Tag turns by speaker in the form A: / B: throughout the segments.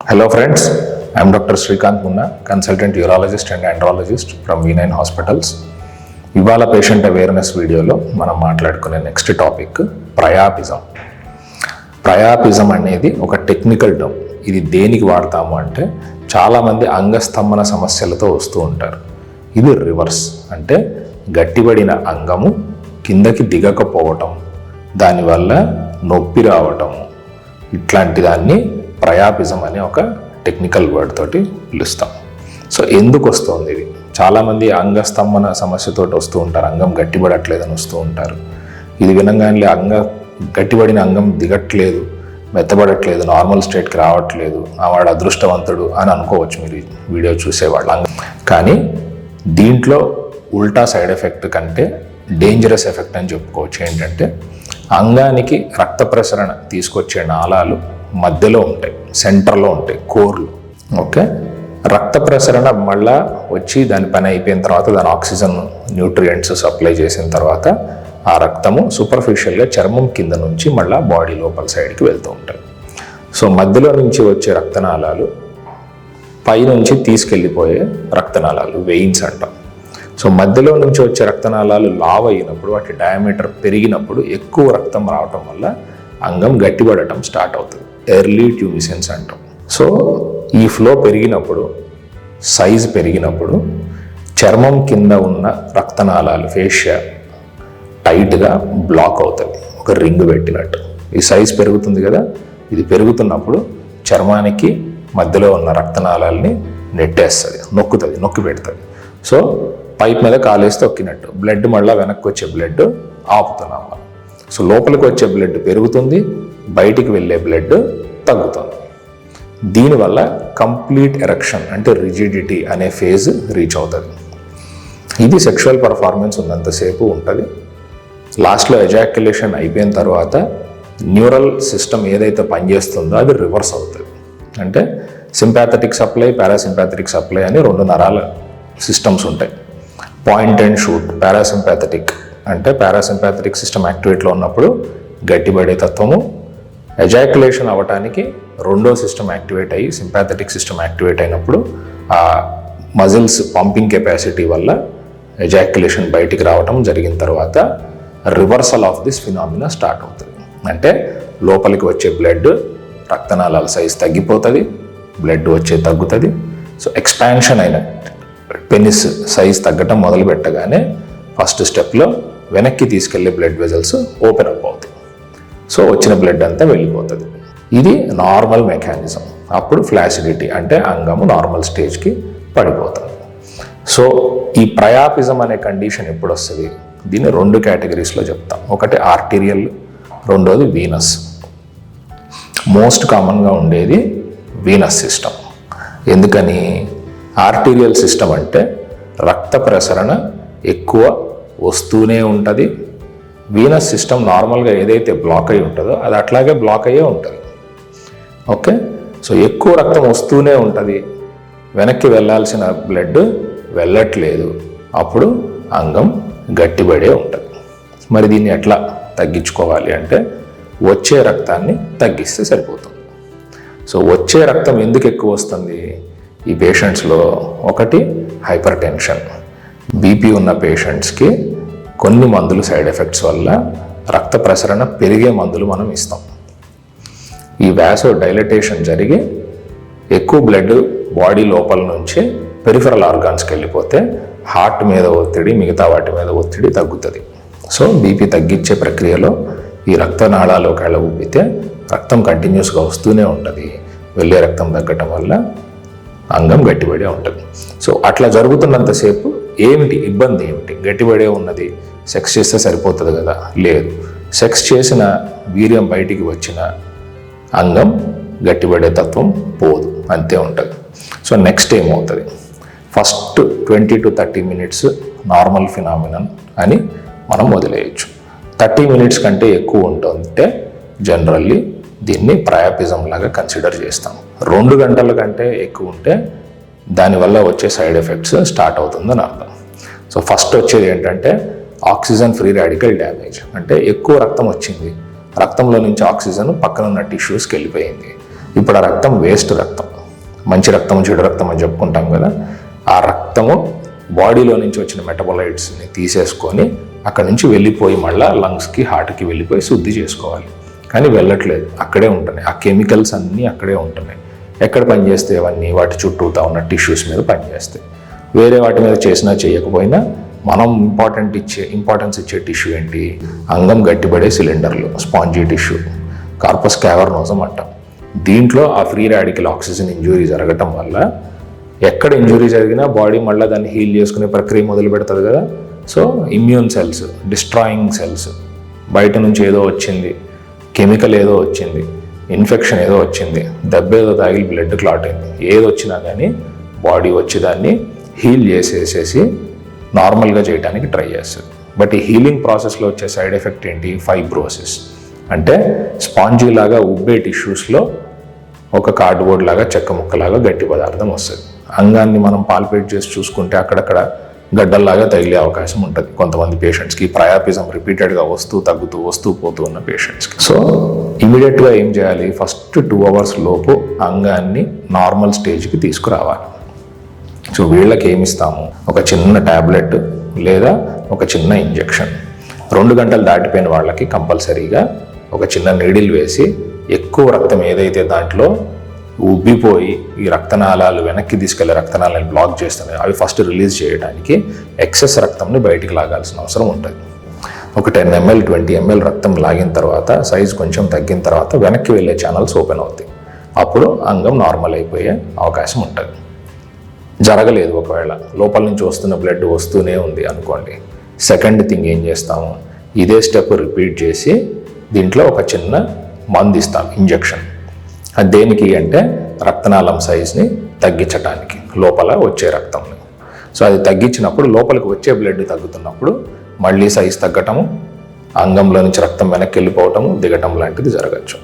A: Hello friends, I am Dr. Srikanth Munna, consultant urologist and andrologist from V9 Hospitals. ఇవాళ patient awareness వీడియోలో మనం మాట్లాడుకునే next topic ప్రయాపిజం. ప్రయాపిజం అనేది ఒక టెక్నికల్ టర్మ్. ఇది దేనికి వాడతాము అంటే చాలామంది అంగస్తంభన సమస్యలతో వస్తూ ఉంటారు. ఇది రివర్స్ అంటే గట్టిపడిన అంగము కిందకి దిగకపోవటం, దానివల్ల నొప్పి రావటము, ఇట్లాంటి దాన్ని ప్రయాపిజం అనే ఒక టెక్నికల్ వర్డ్ తోటి పిలుస్తాం. సో ఎందుకు వస్తుంది ఇది? చాలామంది అంగస్తంభన సమస్యతో వస్తూ ఉంటారు, అంగం గట్టిపడట్లేదని వస్తూ ఉంటారు. ఇది వినంగానే గట్టిపడిన అంగం దిగట్లేదు, మెత్తబడట్లేదు, నార్మల్ స్టేట్కి రావట్లేదు, వాడు అదృష్టవంతుడు అని అనుకోవచ్చు మీరు వీడియో చూసేవాళ్ళు. కానీ దీంట్లో ఉల్టా సైడ్ ఎఫెక్ట్ కంటే డేంజరస్ ఎఫెక్ట్ అని చెప్పుకోవచ్చు. ఏంటంటే అంగానికి రక్త ప్రసరణ తీసుకొచ్చే నాళాలు మధ్యలో ఉంటాయి, సెంటర్లో ఉంటాయి, కోర్లు. ఓకే, రక్త ప్రసరణ మళ్ళా వచ్చి దాని పని అయిపోయిన తర్వాత దాని ఆక్సిజన్ న్యూట్రియంట్స్ సప్లై చేసిన తర్వాత ఆ రక్తము సూపర్ఫిషియల్గా చర్మం కింద నుంచి మళ్ళీ బాడీ లోపల సైడ్కి వెళ్తూ ఉంటాయి. సో మధ్యలో నుంచి వచ్చే రక్తనాళాలు పైనుంచి తీసుకెళ్ళిపోయే రక్తనాళాలు వెయిన్స్ అంటాం. సో మధ్యలో నుంచి వచ్చే రక్తనాళాలు లావ్ అయినప్పుడు, వాటి డయామీటర్ పెరిగినప్పుడు ఎక్కువ రక్తం రావటం వల్ల అంగం గట్టిపడటం స్టార్ట్ అవుతుంది. ఎర్లీ ట్యూనిసెన్స్ అంటాం. సో ఈ ఫ్లో పెరిగినప్పుడు, సైజ్ పెరిగినప్పుడు చర్మం కింద ఉన్న రక్తనాళాలు ఫేషియా టైట్గా బ్లాక్ అవుతుంది, ఒక రింగ్ పెట్టినట్టు. ఈ సైజ్ పెరుగుతుంది కదా, ఇది పెరుగుతున్నప్పుడు చర్మానికి మధ్యలో ఉన్న రక్తనాళాలని నెట్టేస్తుంది, నొక్కి పెడుతుంది. సో పైప్ మీద కాలేసి తొక్కినట్టు బ్లడ్ మళ్ళీ వెనక్కి వచ్చే బ్లడ్ ఆపుతున్నాం మనం. సో లోపలికి వచ్చే బ్లడ్ పెరుగుతుంది, బయటికి వెళ్ళే బ్లడ్ తగ్గుతుంది. దీనివల్ల కంప్లీట్ ఎరెక్షన్ అంటే రిజిడిటీ అనే ఫేజ్ రీచ్ అవుతుంది. ఇది సెక్షువల్ పర్ఫార్మెన్స్ ఉన్నంతసేపు ఉంటుంది. లాస్ట్లో ఎజాక్యులేషన్ అయిపోయిన తర్వాత న్యూరల్ సిస్టమ్ ఏదైతే పనిచేస్తుందో అది రివర్స్ అవుతుంది. అంటే సింపాథెటిక్ సప్లై, పారాసింపాథెటిక్ సప్లై అని రెండు నరాల సిస్టమ్స్ ఉంటాయి. Point and shoot. పారాసింపాథెటిక్ అంటే పారాసింపాథెటిక్ సిస్టమ్ యాక్టివేట్లో ఉన్నప్పుడు గట్టిపడే తత్వము, ఎజాక్యులేషన్ అవ్వటానికి రెండో సిస్టమ్ యాక్టివేట్ అయ్యి సింపాథెటిక్ సిస్టమ్ యాక్టివేట్ అయినప్పుడు ఆ మజిల్స్ పంపింగ్ కెపాసిటీ వల్ల ఎజాక్యులేషన్ బయటికి రావటం జరిగిన తర్వాత reversal of this phenomena start అవుతుంది. అంటే లోపలికి వచ్చే బ్లడ్, రక్తనాళాల సైజ్ తగ్గిపోతుంది, బ్లడ్ వచ్చే తగ్గుతుంది. సో ఎక్స్పాన్షన్ అయిన పెనిస్ సైజ్ తగ్గటం మొదలు పెట్టగానే ఫస్ట్ స్టెప్లో వెనక్కి తీసుకెళ్లే బ్లడ్ వెజల్స్ ఓపెన్ అప్ అవుతాయి. సో వచ్చిన బ్లడ్ అంతా వెళ్ళిపోతుంది. ఇది నార్మల్ మెకానిజం. అప్పుడు ఫ్లాసిడిటీ అంటే అంగము నార్మల్ స్టేజ్కి పడిపోతుంది. సో ఈ ప్రయాపిజం అనే కండిషన్ ఎప్పుడు వస్తుంది? దీన్ని రెండు కేటగిరీస్లో చెప్తాం. ఒకటి ఆర్టీరియల్, రెండోది వీనస్. మోస్ట్ కామన్గా ఉండేది వీనస్ సిస్టమ్. ఎందుకని? ఆర్టీరియల్ సిస్టమ్ అంటే రక్త ప్రసరణ ఎక్కువ వస్తూనే ఉంటుంది. వీనస్ సిస్టమ్ నార్మల్గా ఏదైతే బ్లాక్ అయి ఉంటుందో అది అట్లాగే బ్లాక్ అయ్యే ఉంటుంది. ఓకే, సో ఎక్కువ రక్తం వస్తూనే ఉంటుంది, వెనక్కి వెళ్ళాల్సిన బ్లడ్ వెళ్ళట్లేదు, అప్పుడు అంగం గట్టిపడే ఉంటుంది. మరి దీన్ని ఎట్లా తగ్గించుకోవాలి అంటే వచ్చే రక్తాన్ని తగ్గిస్తే సరిపోతుంది. సో వచ్చే రక్తం ఎందుకు ఎక్కువ వస్తుంది ఈ పేషెంట్స్లో? ఒకటి హైపర్ టెన్షన్. బీపీ ఉన్న పేషెంట్స్కి కొన్ని మందులు సైడ్ ఎఫెక్ట్స్ వల్ల రక్త ప్రసరణ పెరిగే మందులు మనం ఇస్తాం. ఈ వ్యాసో డైలటేషన్ జరిగి ఎక్కువ బ్లడ్ బాడీ లోపల నుంచి పెరిఫరల్ ఆర్గాన్స్కి వెళ్ళిపోతే హార్ట్ మీద ఒత్తిడి, మిగతా వాటి మీద ఒత్తిడి తగ్గుతుంది. సో బీపీ తగ్గించే ప్రక్రియలో ఈ రక్తనాళాలు ఒకవేళ ఉబ్బితే రక్తం కంటిన్యూస్గా వస్తూనే ఉంటుంది. వెళ్ళే రక్తం తగ్గటం వల్ల అంగం గట్టిపడే ఉంటుంది. సో అట్లా జరుగుతున్నంతసేపు ఏమిటి ఇబ్బంది? ఏమిటి? గట్టిపడే ఉన్నది, సెక్స్ చేస్తే సరిపోతుంది కదా? లేదు, సెక్స్ చేసిన వీర్యం బయటికి వచ్చిన అంగం గట్టిపడే తత్వం పోదు, అంతే ఉంటుంది. సో నెక్స్ట్ ఏమవుతుంది? First 20 to 30 minutes normal phenomenon అని మనం వదిలేయచ్చు. 30 minutes కంటే ఎక్కువ ఉంటుంటే జనరల్లీ దీన్ని ప్రయాపిజం లాగా కన్సిడర్ చేస్తాం. 2 గంటల కంటే ఎక్కువ ఉంటే దానివల్ల వచ్చే సైడ్ ఎఫెక్ట్స్ స్టార్ట్ అవుతుందని అర్థం. సో ఫస్ట్ వచ్చేది ఏంటంటే ఆక్సిజన్ ఫ్రీ రాడికల్ డ్యామేజ్. అంటే ఎక్కువ రక్తం వచ్చింది, రక్తంలో నుంచి ఆక్సిజన్ పక్కన ఉన్న టిష్యూస్కి వెళ్ళిపోయింది. ఇప్పుడు ఆ రక్తం వేస్ట్ రక్తం. మంచి రక్తము చెడు రక్తం అని చెప్పుకుంటాం కదా, ఆ రక్తము బాడీలో నుంచి వచ్చిన మెటబోలైట్స్ని తీసేసుకొని అక్కడ నుంచి వెళ్ళిపోయి మళ్ళీ లంగ్స్కి హార్ట్కి వెళ్ళిపోయి శుద్ధి చేసుకోవాలి. కానీ వెళ్ళట్లేదు, అక్కడే ఉంటున్నాయి. ఆ కెమికల్స్ అన్నీ అక్కడే ఉంటున్నాయి. ఎక్కడ పనిచేస్తే అవన్నీ వాటి చుట్టూతా ఉన్న టిష్యూస్ మీద పనిచేస్తాయి. వేరే వాటి మీద చేసినా చేయకపోయినా మనం ఇంపార్టెన్స్ ఇచ్చే టిష్యూ ఏంటి? అంగం గట్టిపడే సిలిండర్లు, స్పాంజీ టిష్యూ, కార్పస్ క్యావర్నోజం అంటాం. దీంట్లో ఆ ఫ్రీ రాడికల్ ఆక్సిజన్ ఇంజురీ జరగటం వల్ల ఎక్కడ ఇంజురీ జరిగినా బాడీ మళ్ళీ దాన్ని హీల్ చేసుకునే ప్రక్రియ మొదలు పెడుతుంది కదా. So immune cells, destroying cells, బయట నుంచి ఏదో వచ్చింది, కెమికల్ ఏదో వచ్చింది, ఇన్ఫెక్షన్ ఏదో వచ్చింది, దెబ్బ ఏదో తాగిలి బ్లడ్ క్లాట్ అయింది, ఏది వచ్చినా కానీ బాడీ వచ్చి దాన్ని హీల్ చేసేసేసి నార్మల్గా చేయడానికి ట్రై చేస్తుంది. బట్ ఈ హీలింగ్ ప్రాసెస్లో వచ్చే సైడ్ ఎఫెక్ట్ ఏంటి? ఫైబ్రోసిస్. అంటే స్పాంజీ లాగా ఉబ్బే టిష్యూస్లో ఒక కార్డ్బోర్డ్ లాగా, చెక్క ముక్కలాగా గట్టి పదార్థం వస్తుంది. అంగాన్ని మనం పాల్పేట్ చేసి చూసుకుంటే అక్కడక్కడ గడ్డల్లాగా తగిలే అవకాశం ఉంటుంది కొంతమంది పేషెంట్స్కి. ప్రయాపిజం రిపీటెడ్గా వస్తూ పోతూ ఉన్న పేషెంట్స్కి. సో ఇమీడియట్గా ఏం చేయాలి? ఫస్ట్ 2 hours లోపు అంగాన్ని నార్మల్ స్టేజ్కి తీసుకురావాలి. సో వీళ్ళకి ఏమిస్తాము? ఒక చిన్న ట్యాబ్లెట్ లేదా ఒక చిన్న ఇంజెక్షన్. 2 గంటలు దాటిపోయిన వాళ్ళకి కంపల్సరీగా ఒక చిన్న నీడిల్ వేసి ఎక్కువ రక్తం ఏదైతే దాంట్లో ఉబ్బిపోయి ఈ రక్తనాళాలు వెనక్కి తీసుకెళ్లే రక్తనాళాలను బ్లాక్ చేస్తున్నాయి, అవి ఫస్ట్ రిలీజ్ చేయడానికి ఎక్సెస్ రక్తంని బయటికి లాగాల్సిన అవసరం ఉంటుంది. ఒక 10 ml 20 ml రక్తం లాగిన తర్వాత, సైజ్ కొంచెం తగ్గిన తర్వాత వెనక్కి వెళ్ళే ఛానల్స్ ఓపెన్ అవుతాయి. అప్పుడు అంగం నార్మల్ అయిపోయే అవకాశం ఉంటుంది. జరగలేదు, ఒకవేళ లోపల నుంచి వస్తున్న బ్లడ్ వస్తూనే ఉంది అనుకోండి, సెకండ్ థింగ్ ఏం చేస్తాము? ఇదే స్టెప్ రిపీట్ చేసి దీంట్లో ఒక చిన్న మందు ఇస్తాం, ఇంజెక్షన్. అది దేనికి అంటే రక్తనాళం సైజ్ని తగ్గించడానికి, లోపల వచ్చే రక్తంని. సో అది తగ్గించినప్పుడు లోపలికి వచ్చే బ్లడ్ తగ్గుతున్నప్పుడు మళ్ళీ సైజ్ తగ్గటము, అంగంలో నుంచి రక్తం వెనక్కి వెళ్ళిపోవటము, దిగటం లాంటిది జరగచ్చు.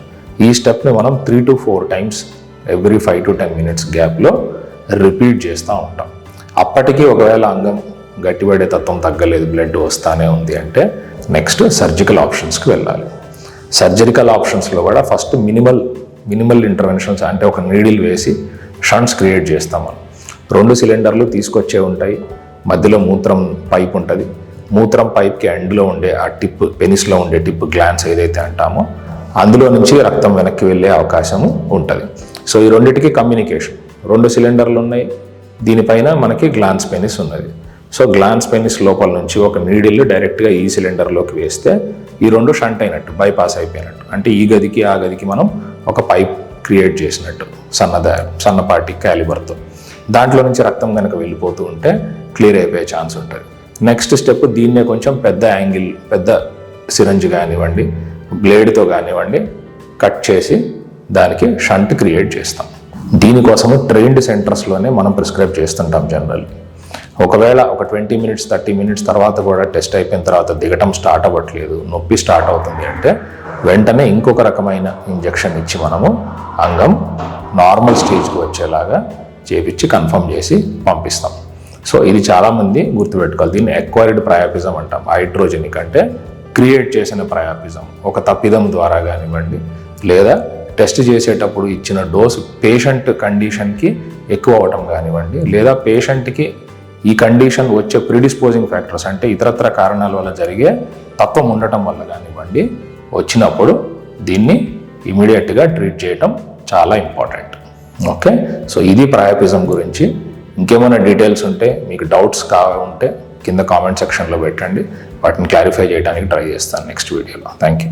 A: ఈ స్టెప్ని మనం 3 to 4 times every 5 to 10 minutes గ్యాప్లో రిపీట్ చేస్తూ ఉంటాం. అప్పటికీ ఒకవేళ అంగం గట్టిపడే తత్వం తగ్గలేదు, బ్లడ్ వస్తానే ఉంది అంటే నెక్స్ట్ సర్జికల్ ఆప్షన్స్కి వెళ్ళాలి. సర్జరికల్ ఆప్షన్స్లో కూడా ఫస్ట్ మినిమల్ ఇంటర్వెన్షన్స్, అంటే ఒక నీడిల్ వేసి షంట్స్ క్రియేట్ చేస్తాం మనం. 2 సిలిండర్లు తీసుకొచ్చే ఉంటాయి, మధ్యలో మూత్రం పైప్ ఉంటుంది. మూత్రం పైప్కి ఎండ్లో ఉండే ఆ టిప్, పెనిస్లో ఉండే టిప్, గ్లాన్స్ ఏదైతే అంటామో అందులో నుంచి రక్తం వెనక్కి వెళ్ళే అవకాశము ఉంటుంది. సో ఈ రెండింటికి కమ్యూనికేషన్. 2 సిలిండర్లు ఉన్నాయి, దీనిపైన మనకి గ్లాన్స్ పెనిస్ ఉన్నది. సో గ్లాన్స్ పెనిస్ లోపల నుంచి ఒక నీడిల్ డైరెక్ట్గా ఈ సిలిండర్లోకి వేస్తే ఈ 2 షంట్ అయినట్టు, బైపాస్ అయిపోయినట్టు. అంటే ఈ గదికి ఆ గదికి మనం ఒక పైప్ క్రియేట్ చేసినట్టు, సన్నపాటి క్యాలిబర్తో. దాంట్లో నుంచి రక్తం కనుక వెళ్ళిపోతూ ఉంటే క్లియర్ అయిపోయే ఛాన్స్ ఉంటుంది. నెక్స్ట్ స్టెప్, దీన్నే కొంచెం పెద్ద యాంగిల్, పెద్ద సిరంజ్ కానివ్వండి, బ్లేడ్తో కానివ్వండి కట్ చేసి దానికి షంట్ క్రియేట్ చేస్తాం. దీనికోసము ట్రైన్డ్ సెంటర్స్లోనే మనం ప్రిస్క్రైబ్ చేస్తుంటాం జనరల్. ఒకవేళ ఒక 20 minutes 30 minutes తర్వాత కూడా టెస్ట్ అయిపోయిన తర్వాత దిగటం స్టార్ట్ అవ్వట్లేదు, నొప్పి స్టార్ట్ అవుతుంది అంటే వెంటనే ఇంకొక రకమైన ఇంజెక్షన్ ఇచ్చి మనము అంగం నార్మల్ స్టేజ్కి వచ్చేలాగా చేపించి కన్ఫర్మ్ చేసి పంపిస్తాం. సో ఇది చాలామంది గుర్తుపెట్టుకోవాలి. దీన్ని ఎక్వైర్డ్ ప్రయాపిజం అంటాం. హైడ్రోజెనిక్ అంటే క్రియేట్ చేసిన ప్రయాపిజం, ఒక తప్పిదం ద్వారా కానివ్వండి, లేదా టెస్ట్ చేసేటప్పుడు ఇచ్చిన డోసు పేషెంట్ కండిషన్కి ఎక్కువ అవ్వటం కానివ్వండి, లేదా పేషెంట్కి ఈ కండిషన్ వచ్చే ప్రిడిస్పోజింగ్ ఫ్యాక్టర్స్ అంటే ఇతరత్ర కారణాల వల్ల జరిగే తత్వం ఉండటం వల్ల కానివ్వండి వచ్చినప్పుడు దీన్ని ఇమీడియట్గా ట్రీట్ చేయటం చాలా ఇంపార్టెంట్. ఓకే, సో ఇది ప్రయాపిజం గురించి. ఇంకేమైనా డీటెయిల్స్ ఉంటే, మీకు డౌట్స్ ఉంటే కింద కామెంట్ సెక్షన్లో పెట్టండి, వాటిని క్లారిఫై చేయడానికి ట్రై చేస్తాను నెక్స్ట్ వీడియోలో. Thank you.